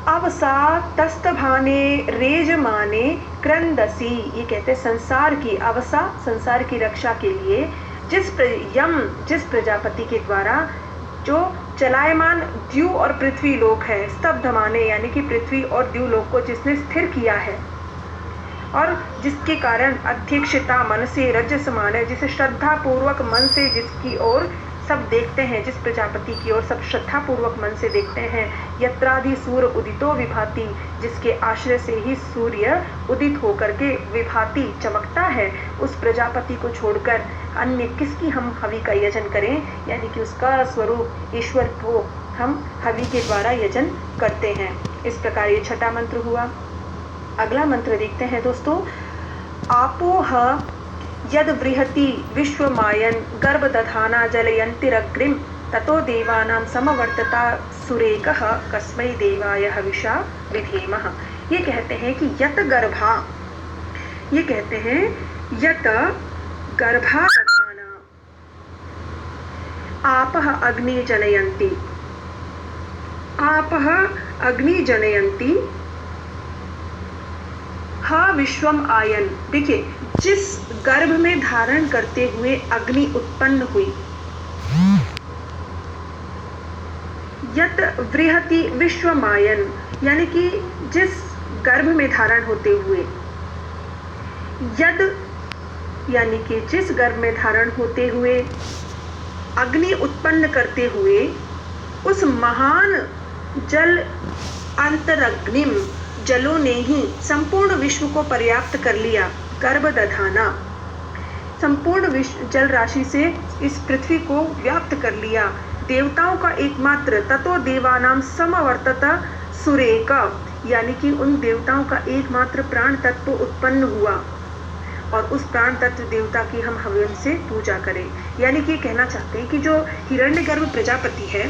अवसा तस्तभाने रेजमाने क्रंदसी, ये कहते हैं संसार की अवसा, संसार की रक्षा के लिए जिस प्रजापति के द्वारा जो चलायमान द्यू और पृथ्वी लोक है, स्तब्धमाने यानी कि पृथ्वी और द्यू लोक को जिसने स्थिर किया है और जिसके कारण अध्यक्षता मन से रजसमान है, जिसे श्रद्धा पूर्वक मन से जिसकी ओर सब देखते हैं, जिस प्रजापति की ओर सब श्रद्धा पूर्वक मन से देखते हैं। यत्रादि सूर्य उदितो विभाति, जिसके आश्रय से ही सूर्य उदित होकर के विभाति चमकता है, उस प्रजापति को छोड़कर अन्य किसकी हम हवि का यजन करें, यानी कि उसका स्वरूप ईश्वर को हम हवि के द्वारा यजन करते हैं। इस प्रकार ये छठा मंत्र हुआ। अगला मंत्र देखते हैं दोस्तों। आपोह यद बृहति विश्वमायन गर्भदधाना जलयन्तिरग्रिम ततो देवानां समवर्तता सुरेकः कस्मै देवाय हविषा विधेमः। ये कहते हैं कि यत गर्भा, ये कहते हैं यत गर्भा दधाना आपः अग्नि जनयन्ति, आपः अग्नि जनयन्ति हा विश्वम आयन। देखिए, जिस गर्भ में धारण करते हुए अग्नि उत्पन्न हुई, यत बृहति विश्वमायन यानी कि जिस गर्भ में धारण होते हुए, यद यानी कि जिस गर्भ में धारण होते हुए अग्नि उत्पन्न करते हुए उस महान जल अंतरग्निम जलों ने ही संपूर्ण विश्व को पर्याप्त कर लिया। गर्भ दधाना, संपूर्ण विश्व जल राशि से इस पृथ्वी को व्याप्त कर लिया। देवताओं का एकमात्र ततो देवानाम समवर्तत सुरेक, यानी कि उन देवताओं का एकमात्र प्राण तत्व उत्पन्न हुआ और उस प्राण तत्व देवता की हम हवन से पूजा करें। यानी कि कहना चाहते हैं कि जो हिरण्यगर्भ प्रजापति है,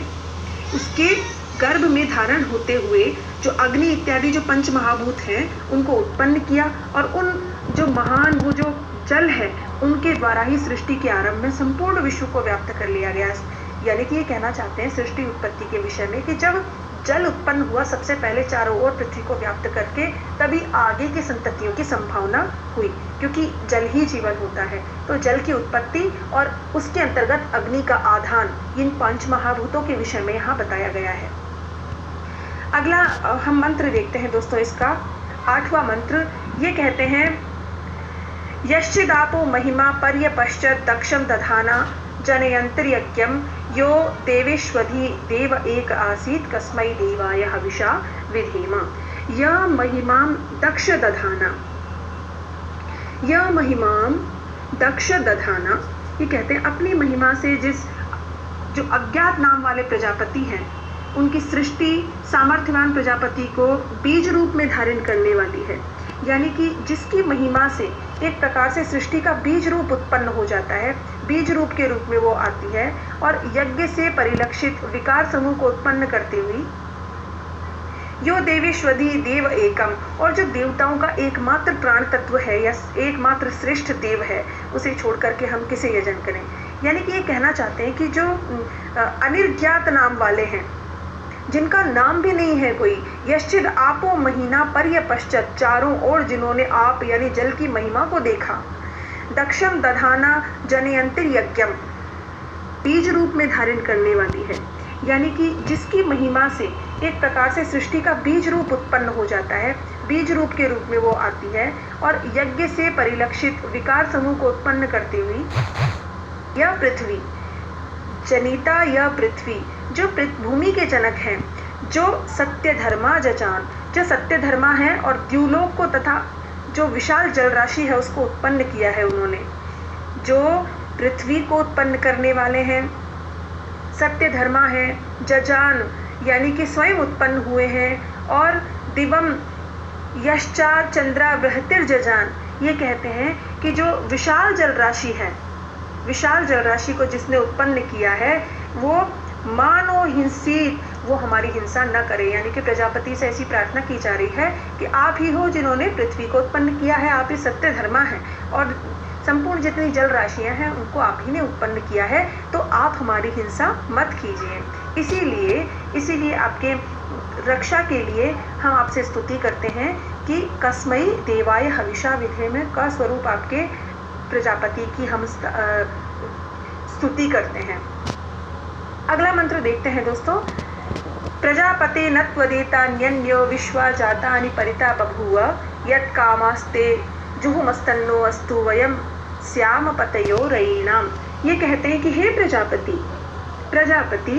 उसके गर्भ में धारण होते हुए जो अग्नि इत्यादि जो पंच महाभूत हैं उनको उत्पन्न किया और उन जो महान वो जो जल है उनके द्वारा ही सृष्टि के आरंभ में संपूर्ण विश्व को व्याप्त कर लिया गया। यानी कि ये कहना चाहते हैं सृष्टि उत्पत्ति के विषय में कि जब जल उत्पन्न हुआ सबसे पहले चारों ओर पृथ्वी को व्याप्त करके, तभी आगे की संततियों की संभावना हुई, क्योंकि जल ही जीवन होता है। तो जल की उत्पत्ति और उसके अंतर्गत अग्नि का आधान, इन पंच महाभूतों के विषय में यहाँ बताया गया है। अगला हम मंत्र देखते हैं दोस्तों, इसका आठवां मंत्र। ये कहते हैं यश्चिदापो महिमा पर्यपश्चात् दक्षम दधाना जनयंत्र्यज्ञम यो देवेश्वधि देव एक आसीत कस्मै देवाय हविषा विधेम। यह महिमां दक्ष दधाना, यह महिमां दक्ष दधाना, ये कहते हैं अपनी महिमा से जिस जो अज्ञात नाम वाले प्रजापति हैं उनकी सृष्टि सामर्थ्यवान प्रजापति को बीज रूप में धारण करने वाली है। यानी कि जिसकी महिमा से एक प्रकार से सृष्टि का बीज रूप उत्पन्न हो जाता है, बीज रूप के रूप में वो आती है और यज्ञ से परिलक्षित विकार समूह को उत्पन्न करते हुई यो देवेश्वधि देव एकम, और जो देवताओं का एकमात्र प्राण तत्व है या एकमात्र श्रेष्ठ देव है, उसे छोड़ करके हम किसे यजन करें। यानी कि ये कहना चाहते हैं कि जो अनिर्ज्ञात नाम वाले हैं, जिनका नाम भी नहीं है कोई, यश्चिद आपो महीना पर्यपश्चात्, चारों ओर जिन्होंने आप यानी जल की महिमा को देखा, दक्षम दधाना जनयंत्र यज्ञम, बीज रूप में धारण करने वाली है। यानी कि जिसकी महिमा से एक प्रकार से सृष्टि का बीज रूप उत्पन्न हो जाता है, बीज रूप के रूप में वो आती है और यज्ञ से परिलक्षित विकार समूह को उत्पन्न करती हुई यह पृथ्वी जनिता, यह पृथ्वी जो भूमि के जनक हैं, जो सत्य धर्मा जचान, जो सत्य धर्मा है और द्युलोक को तथा जो विशाल जल राशि है उसको उत्पन्न किया है उन्होंने, जो पृथ्वी को उत्पन्न करने वाले हैं, सत्य धर्मा है, जजान यानी कि स्वयं उत्पन्न हुए हैं, और दिवम यश्चार चंद्रा बृहतिर जजान, ये कहते हैं कि जो विशाल जल राशि है, विशाल जल राशि को जिसने उत्पन्न किया है वो मानो हिंसित, वो हमारी हिंसा न करे। यानी कि प्रजापति से ऐसी प्रार्थना की जा रही है कि आप ही हो जिन्होंने पृथ्वी को उत्पन्न किया है, आप ही सत्य धर्मा हैं और संपूर्ण जितनी जल राशियां हैं उनको आप ही ने उत्पन्न किया है, तो आप हमारी हिंसा मत कीजिए। इसीलिए आपके रक्षा के लिए हम आपसे स्तुति करते हैं कि कस्मई देवाय हविषा विधे में का स्वरूप आपके प्रजापति की हम स्तुति करते हैं। अगला मंत्र देखते हैं दोस्तों। प्रजापते न त्वदेता न्यन्यो विश्वा जातानि परिता बभूव यत् कामास्ते जुहुमस्तन्नो अस्तु वयम श्याम पतयो रयीणाम। ये कहते हैं कि हे प्रजापति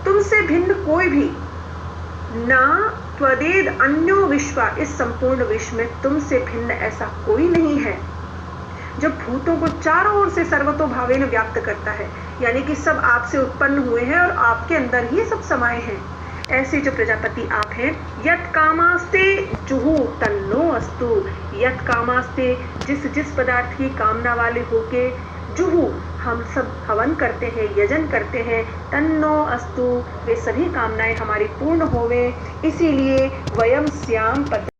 तुमसे भिन्न कोई भी ना त्वदेद अन्यो विश्वा, इस संपूर्ण विश्व में तुमसे भिन्न ऐसा कोई नहीं है जो भूतों को चारों ओर से सर्वतोभावेन व्याप्त करता है, यानी कि सब आपसे उत्पन्न हुए हैं और आपके अंदर ही सब समाये हैं। ऐसे जो प्रजापति आप हैं, यत् कामास्ते जुहु तन्नो अस्तु, यत् कामास्ते जिस पदार्थ की कामना वाले होके जुहु हम सब हवन करते हैं, यजन करते हैं, तन्नो अस्तु वे सभी कामनाएं हमारी पूर्ण होवे, इसीलिए वयम श्याम पत